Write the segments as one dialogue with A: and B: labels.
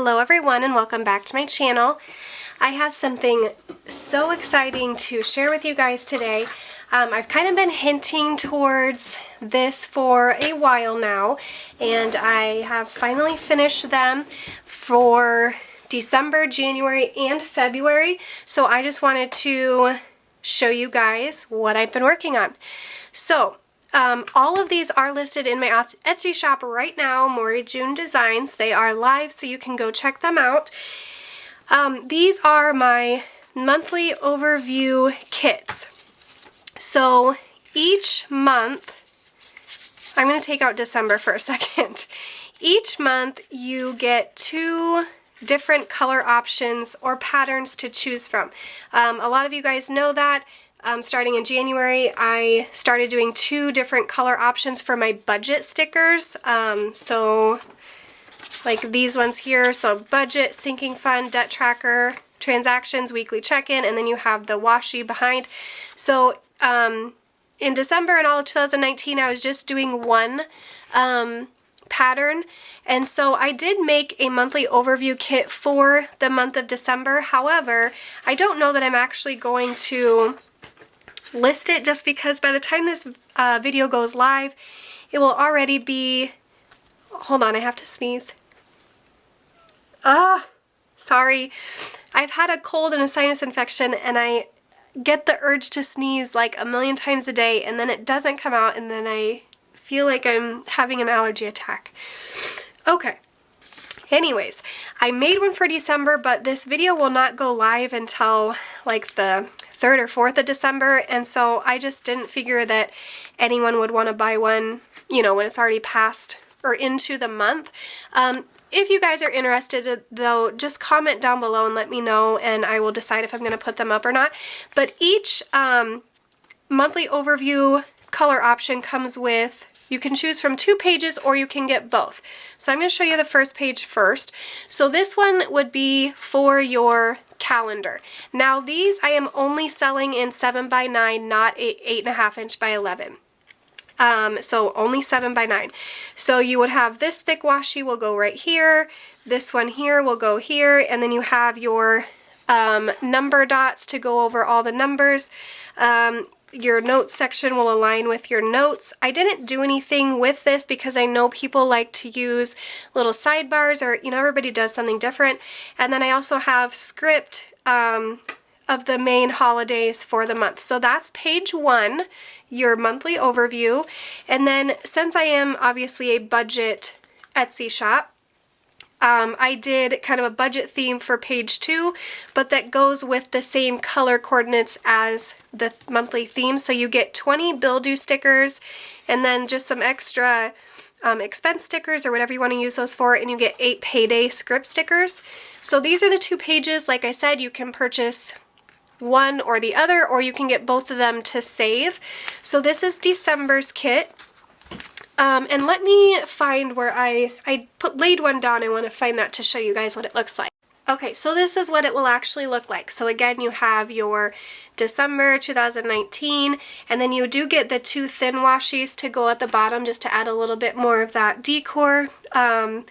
A: Hello everyone and welcome back to my channel. I have something so exciting to share with you guys today. I've kind of been hinting towards this for a while now, and I have finally finished them for December, January, and February. So I just wanted to show you guys what I've been working on. So all of these are listed in my Etsy shop right now, Morey June Designs. They are live, so you can go check them out. These are my monthly overview kits. So each month, I'm going to take out December for a second. Each month you get 2 different color options or patterns to choose from. A lot of you guys know that. Starting in January, I started doing 2 different color options for my budget stickers. So like these ones here, so budget, sinking fund, debt tracker, transactions, weekly check-in, and then you have the washi behind. So in December and all of 2019, I was just doing one pattern, and so I did make a monthly overview kit for the month of December. However, I don't know that I'm actually going to list it, just because by the time this video goes live, it will already be, hold on, I have to sneeze. Sorry. I've had a cold and a sinus infection, and I get the urge to sneeze like a million times a day, and then it doesn't come out, and then I feel like I'm having an allergy attack. Okay. Anyways, I made one for December, but this video will not go live until like the 3rd or 4th of December, and so I just didn't figure that anyone would want to buy one, you know, when it's already past or into the month. If you guys are interested, though, just comment down below and let me know, and I will decide if I'm going to put them up or not. But each monthly overview color option comes with, you can choose from 2 pages or you can get both. So I'm going to show you the first page first. So this one would be for your calendar. Now these I am only selling in 7x9, not 8.5 inch by 11. So only 7x9. So you would have this thick washi will go right here, this one here will go here, and then you have your number dots to go over all the numbers. Your notes section will align with your notes. I didn't do anything with this because I know people like to use little sidebars, or, you know, everybody does something different. And then I also have script of the main holidays for the month. So that's page 1, your monthly overview. And then since I am obviously a budget Etsy shop, I did kind of a budget theme for page 2, but that goes with the same color coordinates as the monthly theme. So you get 20 bill due stickers, and then just some extra expense stickers or whatever you want to use those for, and you get 8 payday script stickers. So these are the 2 pages. Like I said, you can purchase one or the other, or you can get both of them to save. So this is December's kit. And let me find where I laid one down. I want to find that to show you guys what it looks like. Okay, so this is what it will actually look like. So again, you have your December 2019, and then you do get the 2 thin washies to go at the bottom just to add a little bit more of that decor. And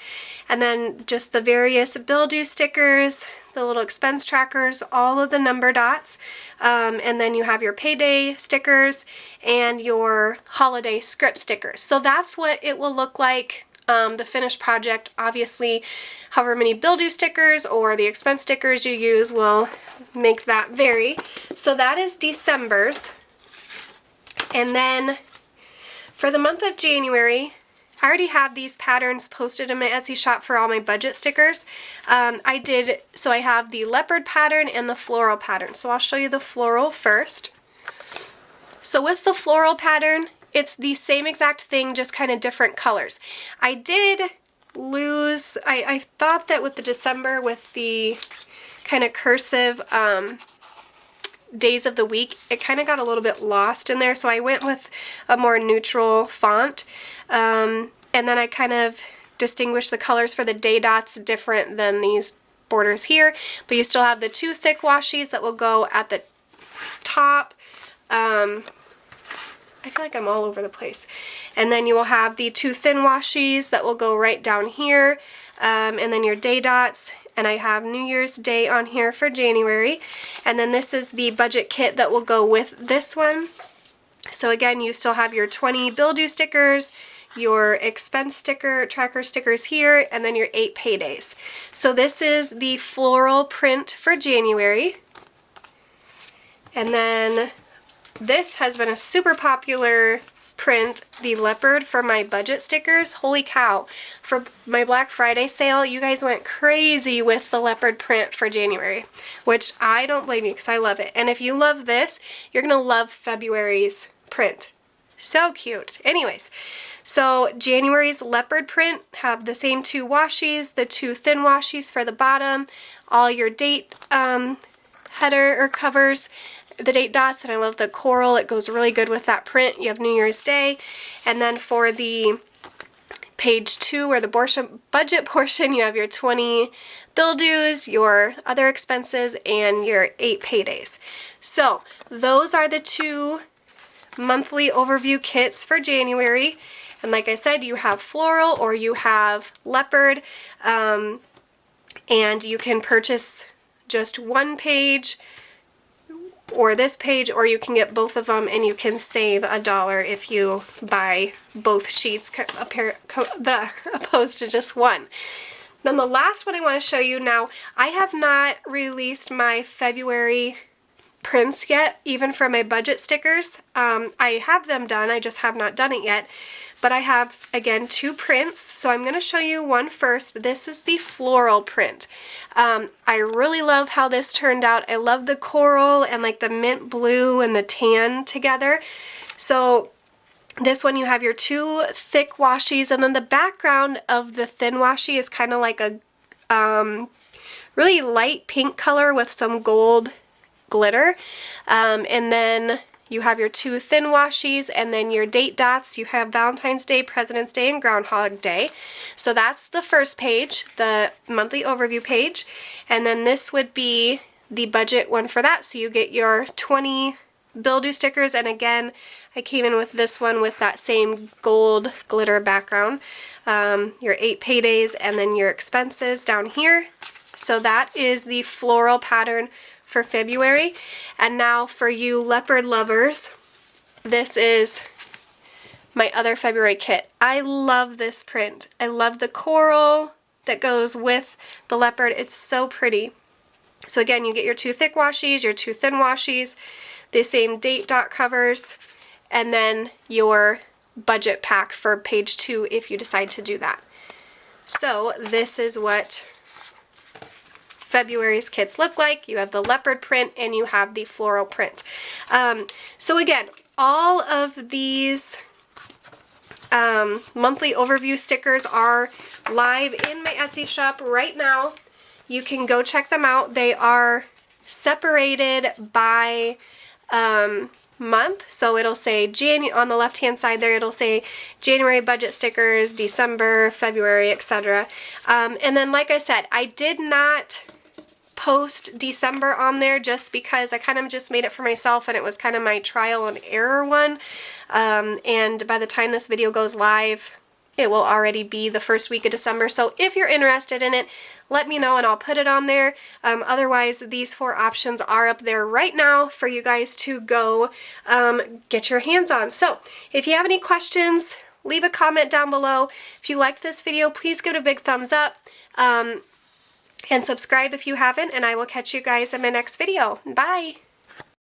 A: then just the various bill due stickers, the little expense trackers, all of the number dots, and then you have your payday stickers and your holiday script stickers. So that's what it will look like, the finished project. Obviously, however many bill due stickers or the expense stickers you use will make that vary. So that is December's. And then for the month of January, I already have these patterns posted in my Etsy shop for all my budget stickers. So I have the leopard pattern and the floral pattern. So I'll show you the floral first. So with the floral pattern, it's the same exact thing, just kind of different colors. I did lose, I thought that with the December, with the kind of cursive days of the week, it kind of got a little bit lost in there, so I went with a more neutral font. And then I kind of distinguished the colors for the day dots different than these borders here, but you still have the 2 thick washies that will go at the top. I feel like I'm all over the place. And then you will have the 2 thin washies that will go right down here, and then your day dots, and I have New Year's Day on here for January. And then this is the budget kit that will go with this one. So again, you still have your 20 bill due stickers, your expense sticker, tracker stickers here, and then your 8 paydays. So this is the floral print for January. And then this has been a super popular print, the leopard, for my budget stickers. Holy cow. For my Black Friday sale, you guys went crazy with the leopard print for January, which I don't blame you because I love it. And if you love this, you're going to love February's print. So cute. Anyways, so January's leopard print have the same 2 washies, the 2 thin washies for the bottom, all your date header or covers, the date dots, and I love the coral. It goes really good with that print. You have New Year's Day. And then for the page 2 or the budget portion, you have your 20 bill dues, your other expenses, and your 8 paydays. So those are the 2 monthly overview kits for January. And like I said, you have floral or you have leopard, and you can purchase just one page or this page, or you can get both of them and you can save $1 if you buy both sheets opposed to just one. Then the last one I want to show you now, I have not released my February prints yet, even for my budget stickers. I have them done, I just have not done it yet. But I have, again, 2 prints, so I'm going to show you one first. This is the floral print. I really love how this turned out. I love the coral and like the mint blue and the tan together. So this one you have your 2 thick washies, and then the background of the thin washi is kind of like a really light pink color with some gold glitter. And then you have your 2 thin washies, and then your date dots. You have Valentine's Day, President's Day, and Groundhog Day. So that's the first page, the monthly overview page. And then this would be the budget one for that. So you get your 20 bill due stickers, and again, I came in with this one with that same gold glitter background. Your 8 paydays, and then your expenses down here. So that is the floral pattern for February. And now for you leopard lovers, this is my other February kit. I love this print. I love the coral that goes with the leopard. It's so pretty. So again, you get your 2 thick washies, your 2 thin washies, the same date dot covers, and then your budget pack for page 2 if you decide to do that. So this is what February's kits look like. You have the leopard print and you have the floral print. So again, all of these monthly overview stickers are live in my Etsy shop right now. You can go check them out. They are separated by month, so it'll say on the left hand side there, it'll say January budget stickers, December, February, etc. And then like I said, I did not post December on there just because I kind of just made it for myself, and it was kind of my trial and error one. And by the time this video goes live, it will already be the first week of December. So if you're interested in it, let me know and I'll put it on there. Otherwise, these 4 options are up there right now for you guys to go get your hands on. So if you have any questions, leave a comment down below. If you liked this video, please give it a big thumbs up. And subscribe if you haven't, and I will catch you guys in my next video. Bye!